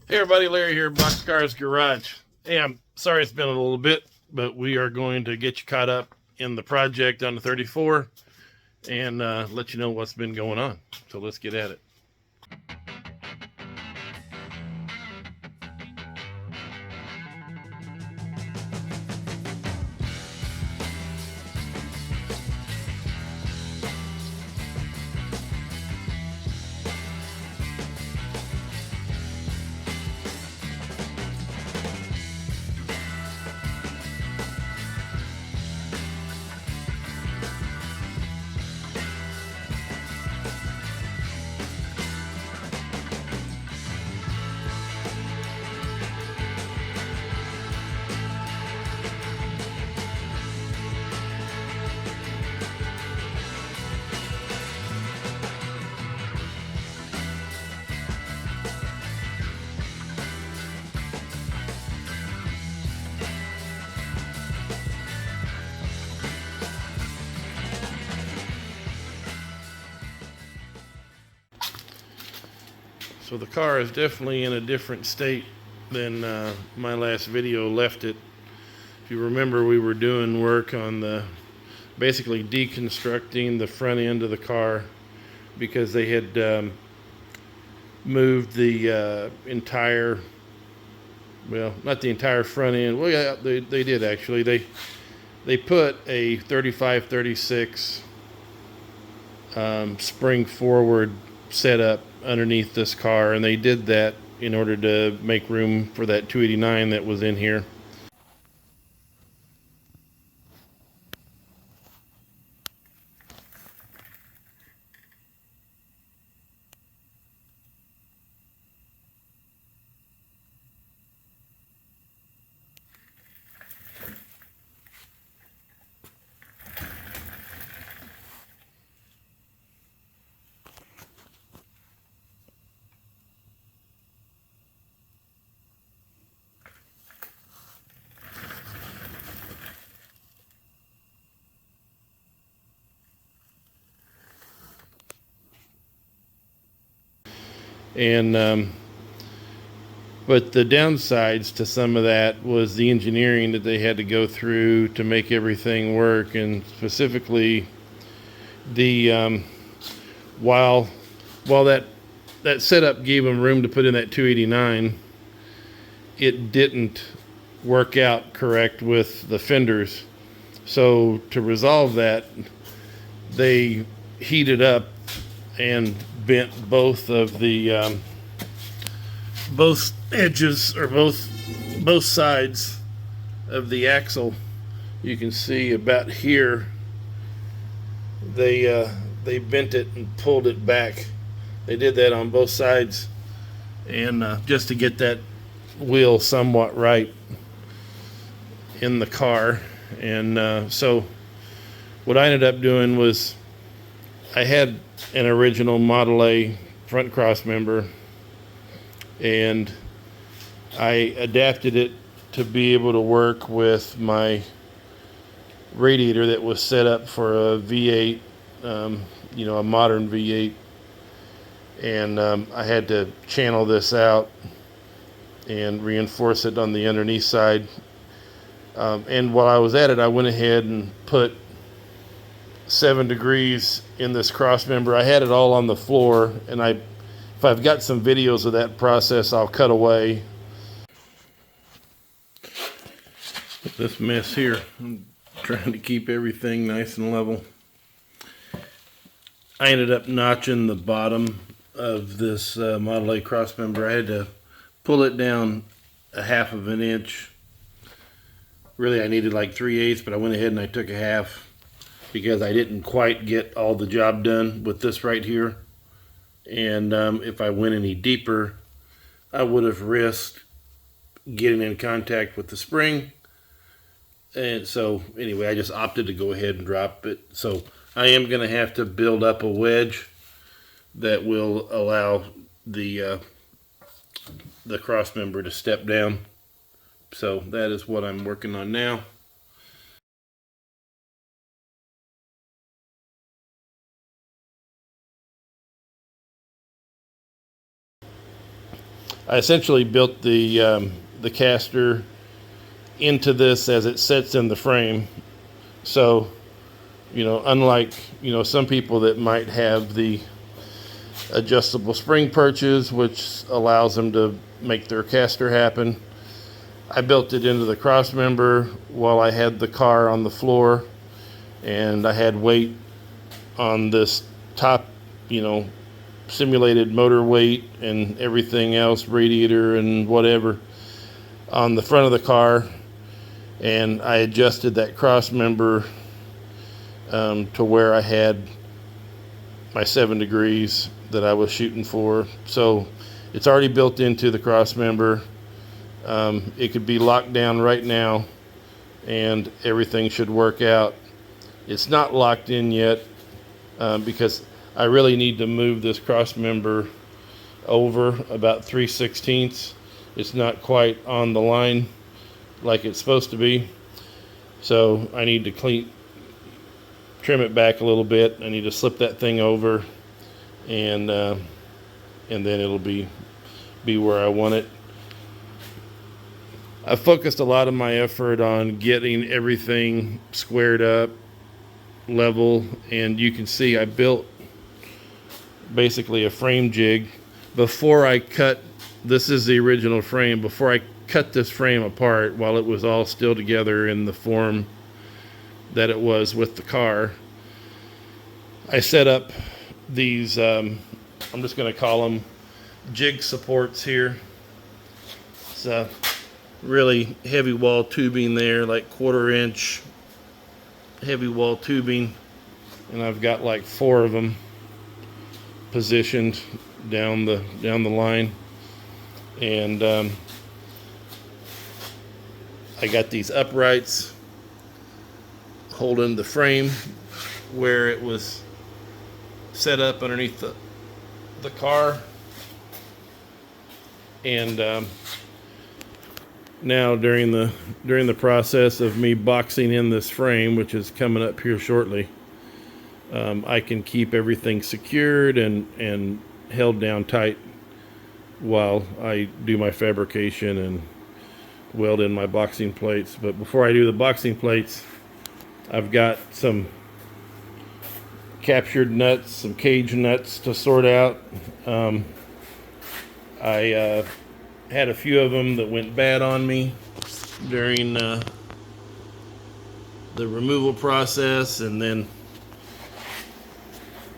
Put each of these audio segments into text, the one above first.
Hey everybody, Larry here, Boxcars Garage. Hey, I'm sorry it's been a little bit, but we are going to get you caught up in the project on the 34 and let you know what's been going on. So let's get at it. So the car is definitely in a different state than my last video left it. If you remember, we were doing work on basically deconstructing the front end of the car because they had moved the entire, well, not the entire front end. Well, yeah, they did actually. They put a 3536 spring forward setup underneath this car, and they did that in order to make room for that 289 that was in here. And but the downsides to some of that was the engineering that they had to go through to make everything work, and specifically the while that setup gave them room to put in that 289, it didn't work out correct with the fenders. So to resolve that, they heated up and bent both of the both edges, or both sides of the axle. You can see about here they bent it and pulled it back. They did that on both sides, and just to get that wheel somewhat right in the car. And so what I ended up doing was I had an original Model A front crossmember, and I adapted it to be able to work with my radiator that was set up for a V8, a modern V8. And I had to channel this out and reinforce it on the underneath side. And while I was at it, I went ahead and put 7 degrees in this cross member. I had it all on the floor, and if I've got some videos of that process, I'll cut away. This mess here, I'm trying to keep everything nice and level. I ended up notching the bottom of this Model A cross member. I had to pull it down a 1/2 of an inch. Really, I needed like 3/8, but I went ahead and I took a 1/2 because I didn't quite get all the job done with this right here. And if I went any deeper, I would have risked getting in contact with the spring. And so anyway, I just opted to go ahead and drop it. So I am going to have to build up a wedge that will allow the cross member to step down. So that is what I'm working on now. I essentially built the caster into this as it sits in the frame. So, unlike, some people that might have the adjustable spring perches, which allows them to make their caster happen, I built it into the Crossmember while I had the car on the floor, and I had weight on this top, simulated motor weight and everything else, radiator and whatever, on the front of the car, and I adjusted that Crossmember to where I had my 7 degrees that I was shooting for. So it's already built into the Crossmember. It could be locked down right now and everything should work out. It's not locked in yet because I really need to move this Crossmember over about 3/16. It's not quite on the line like it's supposed to be. So I need to trim it back a little bit. I need to slip that thing over, and then it'll be where I want it. I focused a lot of my effort on getting everything squared up, level, and you can see I built basically a frame jig before I cut. This is the original frame. Before I cut this frame apart, while it was all still together in the form that it was with the car, I set up these, I'm just going to call them jig supports here. It's a really heavy wall tubing there, like 1/4 inch heavy wall tubing, and I've got like 4 of them positioned down the line, and I got these uprights holding the frame where it was set up underneath the car, and now during the process of me boxing in this frame, which is coming up here shortly, I can keep everything secured and held down tight while I do my fabrication and weld in my boxing plates. But before I do the boxing plates, I've got some captured nuts, some cage nuts to sort out. I had a few of them that went bad on me during the removal process, and then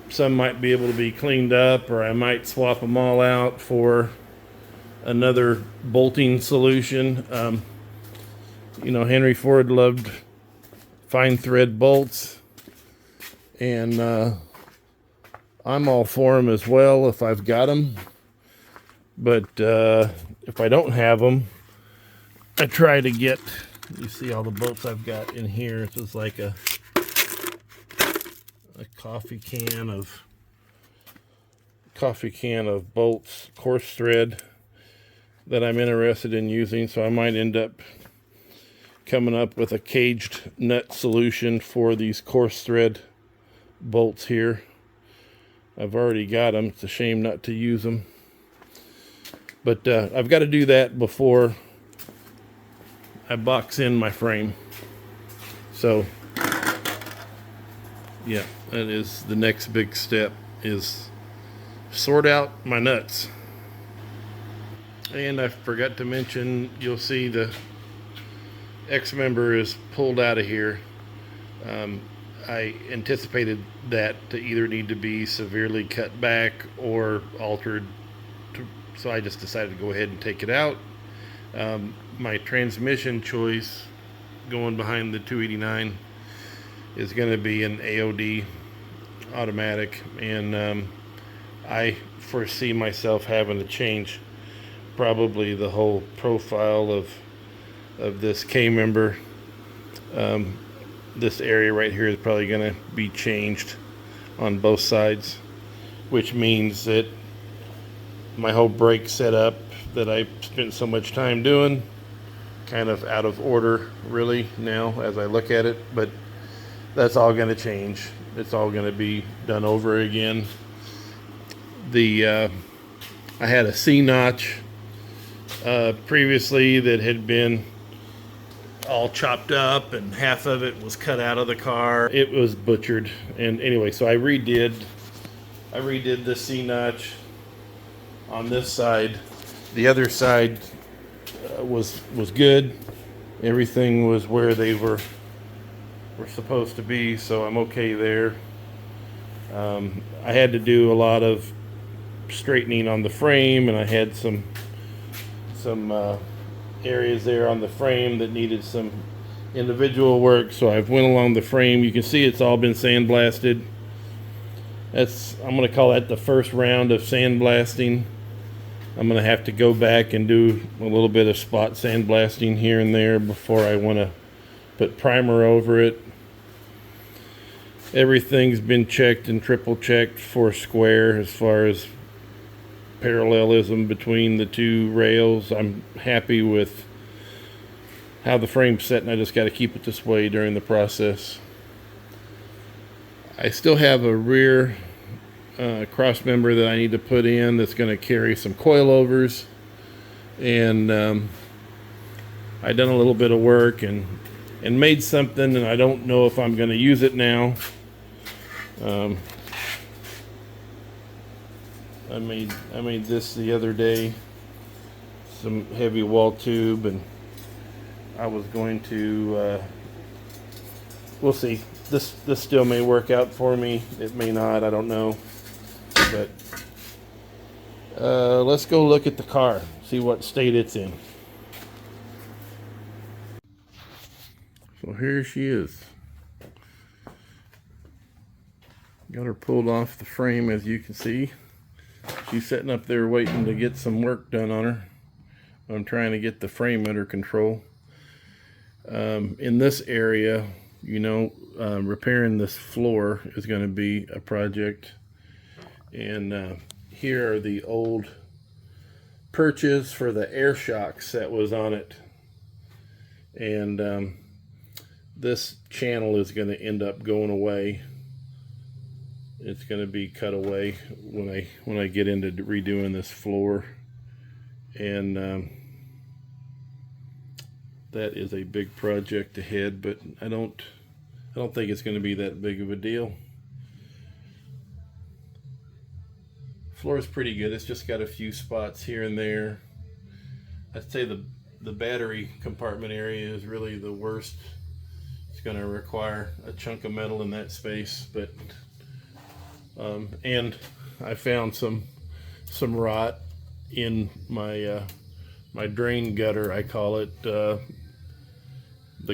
some might be able to be cleaned up, or I might swap them all out for another bolting solution. Henry Ford loved fine thread bolts, and I'm all for them as well if I've got them. But if I don't have them, I try to get, you see all the bolts I've got in here. This is like a coffee can of bolts, coarse thread, that I'm interested in using. So I might end up coming up with a caged nut solution for these coarse thread bolts here. I've already got them. It's a shame not to use them. But I've got to do that before I box in my frame. So, yeah, that is the next big step, is sort out my nuts. And I forgot to mention, you'll see the X-member is pulled out of here. I anticipated that to either need to be severely cut back or altered, so I just decided to go ahead and take it out. My transmission choice going behind the 289 is going to be an AOD automatic, and I foresee myself having to change probably the whole profile of this K-member. This area right here is probably going to be changed on both sides, which means that my whole brake setup that I spent so much time doing, kind of out of order really now as I look at it, but that's all going to change. It's all going to be done over again. I had a C-notch previously that had been all chopped up, and half of it was cut out of the car. It was butchered. And anyway, so I redid the C-notch on this side. The other side was good. Everything was where they were supposed to be, so I'm okay there. I had to do a lot of straightening on the frame, and I had some areas there on the frame that needed some individual work, so I've went along the frame. You can see it's all been sandblasted. I'm going to call that the first round of sandblasting. I'm going to have to go back and do a little bit of spot sandblasting here and there before I want to put primer over it. Everything's been checked and triple checked for square as far as parallelism between the two rails. I'm happy with how the frame's set, and I just got to keep it this way during the process. I still have a rear cross member that I need to put in that's going to carry some coilovers, and I done a little bit of work and made something, and I don't know if I'm going to use it now. I made this the other day, some heavy wall tube, and I was going to we'll see. This still may work out for me. It may not, I don't know. But let's go look at the car, see what state it's in. So here she is. Got her pulled off the frame, as you can see. She's sitting up there waiting to get some work done on her. I'm trying to get the frame under control. In this area, repairing this floor is going to be a project. And here are the old perches for the air shocks that was on it. And this channel is going to end up going away. It's going to be cut away when I get into redoing this floor. And that is a big project ahead, but I don't think it's going to be that big of a deal. Floor is pretty good. It's just got a few spots here and there. I'd say the battery compartment area is really the worst. It's going to require a chunk of metal in that space, but and I found some rot in my my drain gutter, I call it, the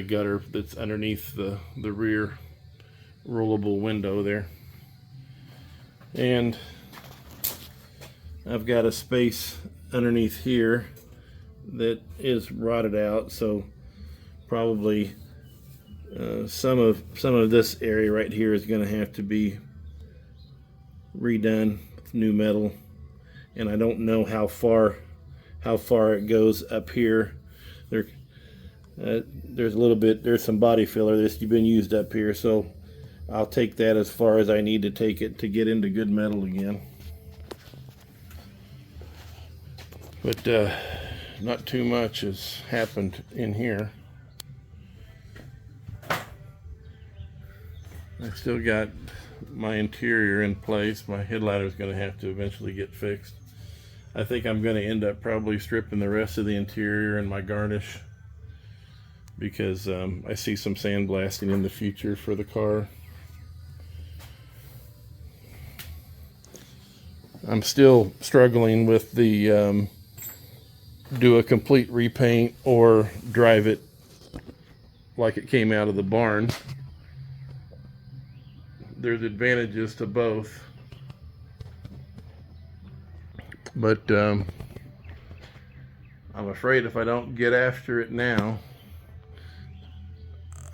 gutter that's underneath the rear rollable window there. And I've got a space underneath here that is rotted out, so probably some of this area right here is going to have to be redone with new metal. And I don't know how far it goes up here. There's some body filler that's been used up here, so I'll take that as far as I need to take it to get into good metal again. But not too much has happened in here. I still got my interior in place. My headliner is going to have to eventually get fixed. I think I'm going to end up probably stripping the rest of the interior and my garnish, because I see some sandblasting in the future for the car. I'm still struggling with the do a complete repaint or drive it like it came out of the barn. There's advantages to both, but I'm afraid if I don't get after it now,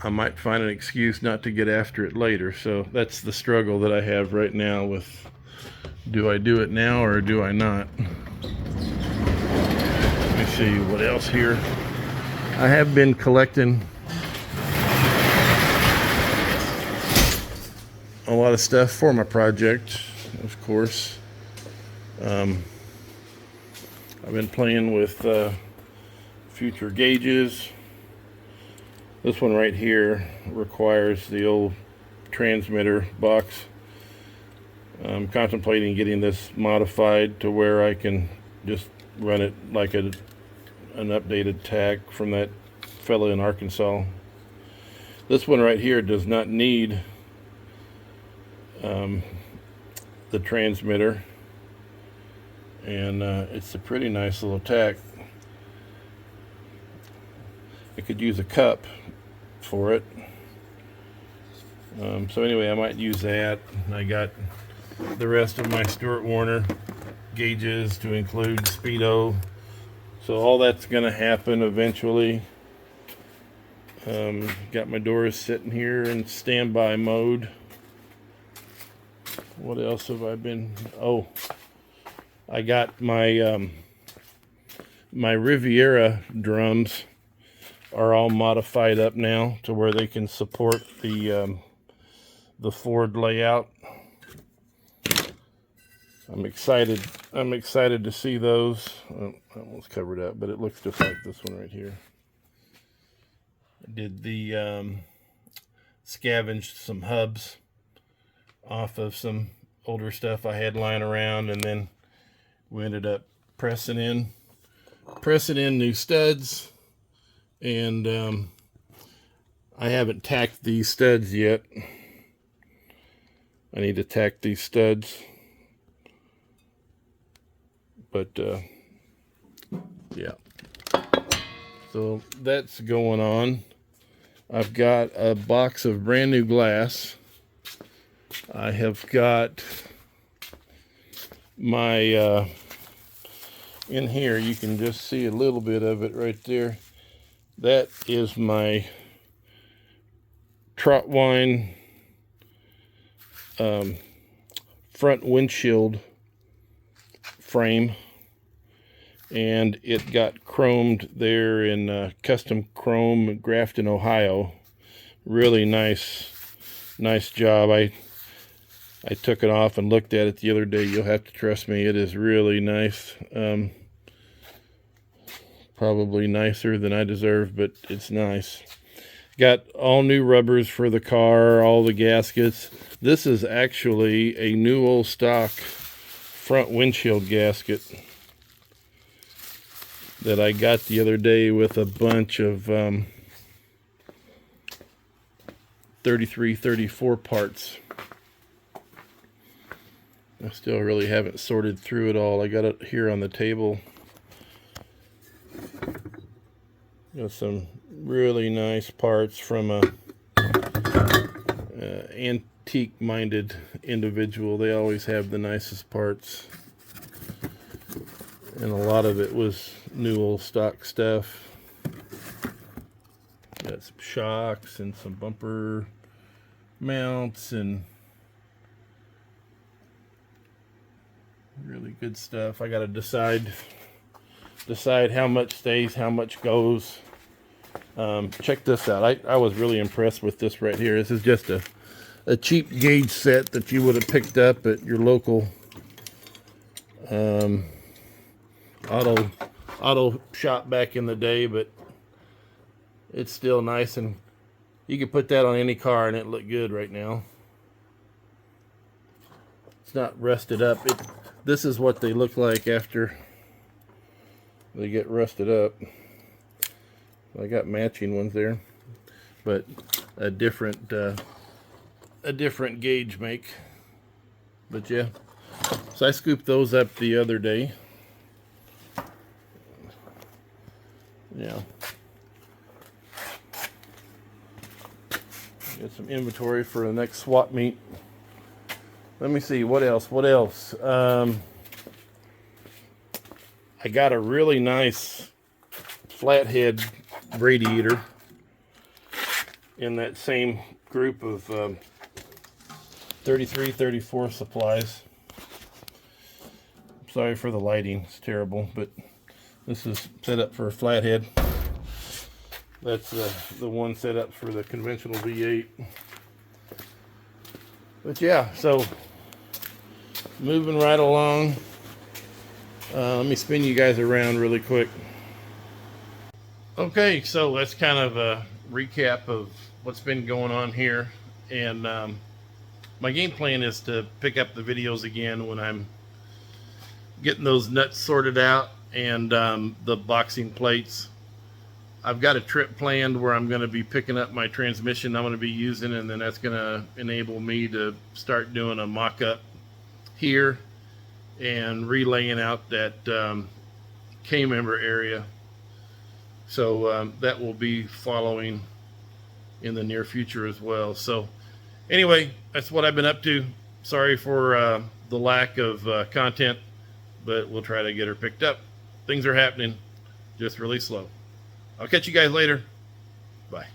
I might find an excuse not to get after it later. So that's the struggle that I have right now with, do I do it now or do I not? Let me see what else here. I have been collecting a lot of stuff for my project, of course. I've been playing with future gauges. This one right here requires the old transmitter box. I'm contemplating getting this modified to where I can just run it like an updated tach from that fella in Arkansas. This one right here does not need the transmitter, and it's a pretty nice little tach. I could use a cup for it. So anyway, I might use that. I got the rest of my Stuart Warner gauges to include speedo, so all that's gonna happen eventually. Got my doors sitting here in standby mode. What else have I been? Oh, I got my my Riviera drums are all modified up now to where they can support the Ford layout. I'm excited to see those. Oh, that one's covered up, but it looks just like this one right here. I did the scavenged some hubs off of some older stuff I had lying around, and then we ended up pressing in new studs, and I haven't tacked these studs yet. I need to tack these studs, but yeah, so that's going on. I've got a box of brand new glass. I have got my in here, you can just see a little bit of it right there. That is my Trotwine front windshield frame, and it got chromed there in Custom Chrome, Grafton, Ohio. Really nice job. I took it off and looked at it the other day. You'll have to trust me, it is really nice. Probably nicer than I deserve, but it's nice. Got all new rubbers for the car, all the gaskets. This is actually a new old stock front windshield gasket that I got the other day with a bunch of 33, 34 parts. I still really haven't sorted through it all. I got it here on the table. Got some really nice parts from a antique-minded individual. They always have the nicest parts, and a lot of it was new old stock stuff. Got some shocks and some bumper mounts and really good stuff. I got to decide how much stays, how much goes. Check this out. I was really impressed with this right here. This is just a cheap gauge set that you would have picked up at your local auto shop back in the day, but it's still nice, and you could put that on any car and it look good right now. It's not rusted up. This is what they look like after they get rusted up. I got matching ones there, but a different gauge make. But yeah, so I scooped those up the other day. Yeah, get some inventory for the next swap meet. Let me see, what else? I got a really nice flathead radiator in that same group of 33, 34 supplies. Sorry for the lighting, it's terrible, but this is set up for a flathead. That's the one set up for the conventional V8. But yeah, so moving right along. Let me spin you guys around really quick. Okay, so that's kind of a recap of what's been going on here. And my game plan is to pick up the videos again when I'm getting those nuts sorted out and the boxing plates. I've got a trip planned where I'm going to be picking up my transmission I'm going to be using, and then that's going to enable me to start doing a mock-up here and relaying out that K-member area. So that will be following in the near future as well. So anyway, that's what I've been up to. Sorry for the lack of content, but we'll try to get her picked up. Things are happening, just really slow. I'll catch you guys later. Bye.